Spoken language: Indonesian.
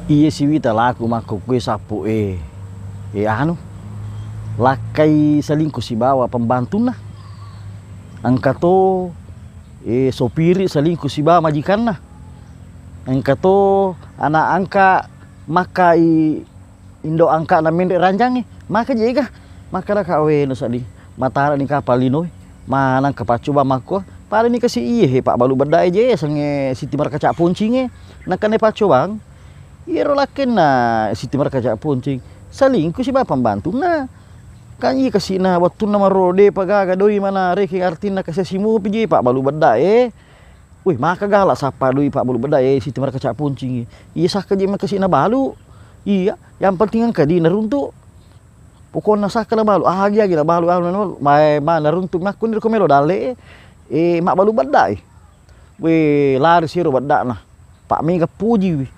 Iya si wita laku mako kue sapu anu lakai selingkuh si bawa pembantu nah angka to sopiri selingkuh si bawa majikan nah angka to anak angka makai indo angka na mendek ranjangi maka jega maka na kawe no sadi matara ni kapal lino manang kapacuba mako pare ni kasi iye pak balu bedai je sange siti markaca puncinge nakane pacobang iro lakin na siti markaca puncing selingkuh si bapak pembantu nah kan iya kasih na waktu nama rode pagaga doi mana reki artina kasih simu piji pak balu bedai wih maka galak sapa doi pak balu bedai siti markaca puncing iya saka je makasih na balu iya yang penting angka di naruntuk pokoknya saka na balu agi na balu mai mana runtuk nakun ko melo dale mak balu bedai we lari siro bedak nah pak mega puji